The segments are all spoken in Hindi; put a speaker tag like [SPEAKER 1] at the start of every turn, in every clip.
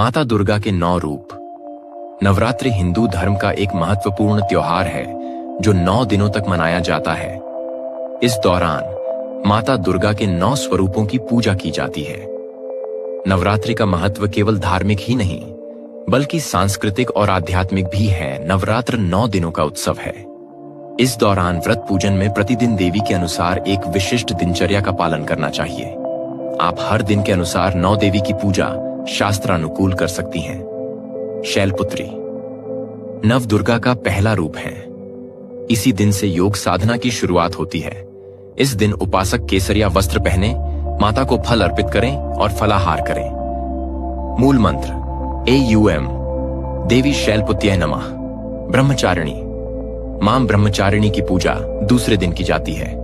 [SPEAKER 1] माता दुर्गा के 9 रूप। नवरात्रि हिंदू धर्म का एक महत्वपूर्ण त्योहार है जो 9 दिनों तक मनाया जाता है। इस दौरान माता दुर्गा के 9 स्वरूपों की पूजा की जाती है। नवरात्रि का महत्व केवल धार्मिक ही नहीं बल्कि सांस्कृतिक और आध्यात्मिक भी है। नवरात्र 9 दिनों का उत्सव है। इस दौरान व्रत पूजन में प्रतिदिन देवी के अनुसार एक विशिष्ट दिनचर्या का पालन करना चाहिए। आप हर दिन के अनुसार 9 देवी की पूजा शास्त्रानुकूल कर सकती हैं। शैलपुत्री नव दुर्गा का पहला रूप है। इसी दिन से योग साधना की शुरुआत होती है। इस दिन उपासक केसरिया वस्त्र पहने माता को फल अर्पित करें और फलाहार करें। मूल मंत्र AUM देवी शैलपुत्र्यै नमः। ब्रह्मचारिणी मां ब्रह्मचारिणी की पूजा दूसरे दिन की जाती है।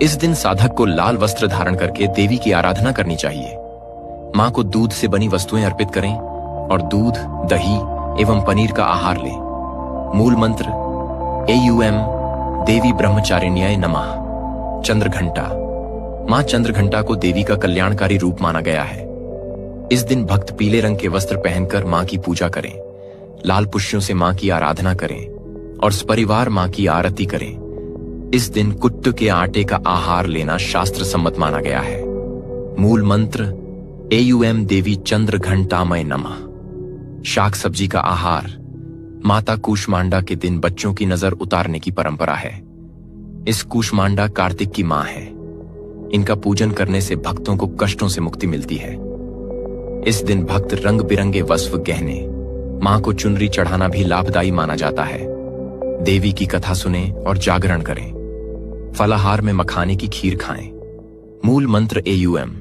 [SPEAKER 1] इस दिन साधक को लाल वस्त्र धारण करके देवी की आराधना करनी चाहिए। मां को दूध से बनी वस्तुएं अर्पित करें और दूध, दही एवं पनीर का आहार लें। मूल मंत्र AUM देवी ब्रह्मचारिण्यै नमः। चंद्रघंटा मां चंद्रघंटा को देवी का कल्याणकारी रूप माना गया है। इस दिन भक्त पीले रंग के वस्त्र पहनकर मां की पूजा करें, लाल पुष्पों से मां की आराधना करें और सपरिवार मां की आरती करें। इस दिन कुट्टू के आटे का आहार लेना शास्त्र सम्मत माना गया है। मूल मंत्र AUM देवी चंद्रघंटामय नमः। शाक सब्जी का आहार माता कूष्मांडा के दिन बच्चों की नजर उतारने की परंपरा है। इस कूष्मांडा कार्तिक की मां है। इनका पूजन करने से भक्तों को कष्टों से मुक्ति मिलती है। इस दिन भक्त रंग बिरंगे वस्त्र, गहने, मां को चुनरी चढ़ाना भी लाभदायी माना जाता है। देवी की कथा सुने और जागरण करें। फलाहार में मखाने की खीर खाएं। मूल मंत्र AUM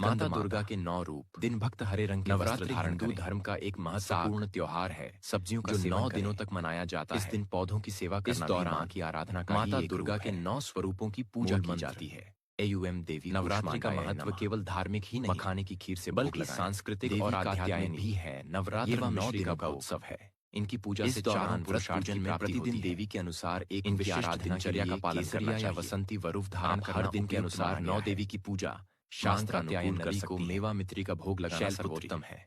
[SPEAKER 1] माता दुर्गा के 9 रूप। दिन भक्त हरे रंग के वस्त्र धारण हिंदू धर्म का एक महत्वपूर्ण त्योहार है। सब्जियों का 9 दिनों तक मनाया जाता है। इस दिन पौधों की सेवा करना, इस दौरान मां की आराधना का माता दुर्गा के 9 स्वरूपों की पूजा की जाती है। AUM देवी नवरात्रि का महत्व केवल धार्मिक ही नहीं, मखाने की खीर से बल्कि सांस्कृतिक और आध्यात्मिक भी है। नवरात्र 9 दिनों का उत्सव है। इनकी पूजा से दौरान व्रत पूजन में प्रतिदिन देवी के अनुसार एक विशिष्ट दिनचर्या का पालन करना चाहिए। वसंती वरुफ धारण कर हर दिन के अनुसार 9 देवी की पूजा शास्त्रानुकूल कर सकती है। मेवा मित्री का भोग लगाना सर्वोत्तम है।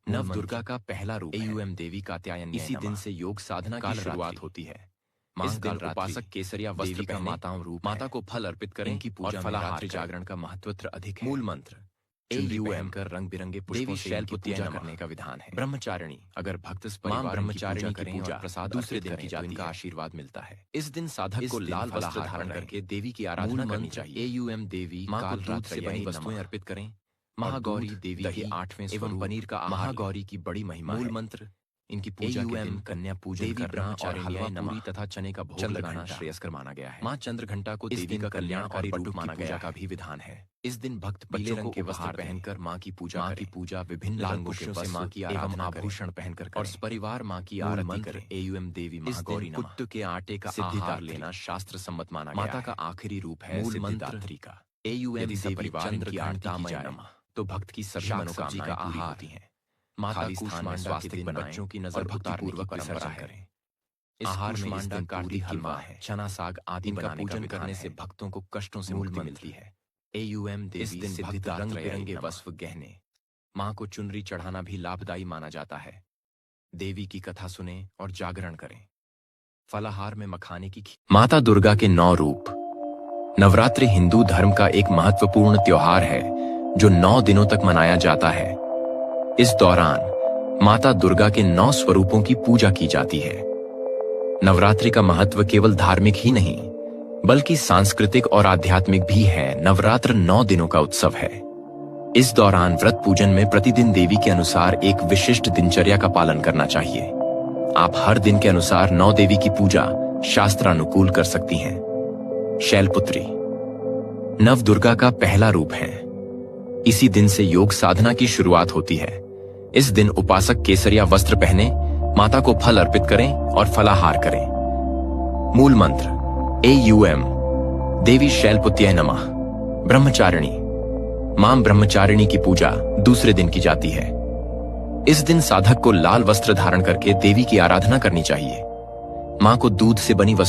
[SPEAKER 1] नव दुर्गा का पहला रूप AUM देवी कात्यायनी। इसी दिन से योग साधना की शुरुआत होती है। इस दिन उपासक केसरिया वस्त्र पहने माताओं रूप माता को फल अर्पित करें की पूजा और फलाहार जागरण का महत्व अधिक है। मूल मंत्र AUM कर रंग बिरंगे पुष्पों से शैलपुत्र्यै करने का विधान है। ब्रह्मचारिणी अगर भक्त मां ब्रह्मचारिणी करें और प्रसाद दूसरे दिन की जाति का आशीर्वाद मिलता है। इस दिन साधक को लाल वस्त्र धारण करके देवी की आराधना करनी चाहिए। AUM देवी मां को दूध से बनी वस्तुएं अर्पित करें। महागौरी देवी के 8वें एवं पनीर का आहार। महागौरी की बड़ी महिमा। मूल मंत्र इनकी पूजा के दिन कन्या पूजन करना और हलवा पूरी तथा चने का भोग लगाना श्रेयस्कर माना गया है। मां चंद्रघंटा को देवी का कल्याणकारी रूप माना गया का भी विधान है। इस दिन भक्त पीले रंग के वस्त्र पहनकर मां की पूजा विभिन्न रंगों से मां की आराधना आभूषण पहनकर और परिवार मां की आरती करें। AUM देवी महागौरी कुट्टू के आटे का आहार लेना शास्त्र सम्मत माना गया है। माता का आखिरी रूप है सिद्धिदात्री का। AUM देवी चंद्रघंटामय नमः तो भक्त की सभी मनोकामनाएं पूरी होती हैं। माता कूष्मांडा के दिन बच्चों की नजर भक्तिपूर्वक विसर्जन करें। इस आहार में इस दिन कार्तिक हलवा है, चना साग आदि बनाने का पूजन से भक्तों को कष्टों से मुक्ति मिलती है। AUM देवी इस दिन भक्त रंग बिरंगे वस्त्र, गहने, मां को चुनरी चढ़ाना भी लाभदायी माना जाता है। देवी की कथा सुने और जागरण करें। फलाहार में मखाने की खीर। माता दुर्गा के 9 रूप। नवरात्रि हिंदू धर्म का एक महत्वपूर्ण त्योहार है जो 9 दिनों तक मनाया जाता है। इस दौरान माता दुर्गा के 9 स्वरूपों की पूजा की जाती है। नवरात्रि का महत्व केवल धार्मिक ही नहीं बल्कि सांस्कृतिक और आध्यात्मिक भी है। नवरात्र 9 दिनों का उत्सव है। इस दौरान व्रत पूजन में प्रतिदिन देवी के अनुसार एक विशिष्ट दिनचर्या का पालन करना चाहिए। आप हर दिन के अनुसार 9 देवी की पूजा शास्त्रानुकूल कर सकती हैं। शैलपुत्री नव दुर्गा का पहला रूप है। इसी दिन से योग साधना की शुरुआत होती है। इस दिन उपासक केसरिया वस्त्र पहने माता को फल अर्पित करें और फलाहार करें। मूल मंत्र AUM देवी शैलपुत्र्यै नमः। ब्रह्मचारिणी मां ब्रह्मचारिणी की पूजा दूसरे दिन की जाती है। इस दिन साधक को लाल वस्त्र धारण करके देवी की आराधना करनी चाहिए। मां को दूध से बनी वस्तु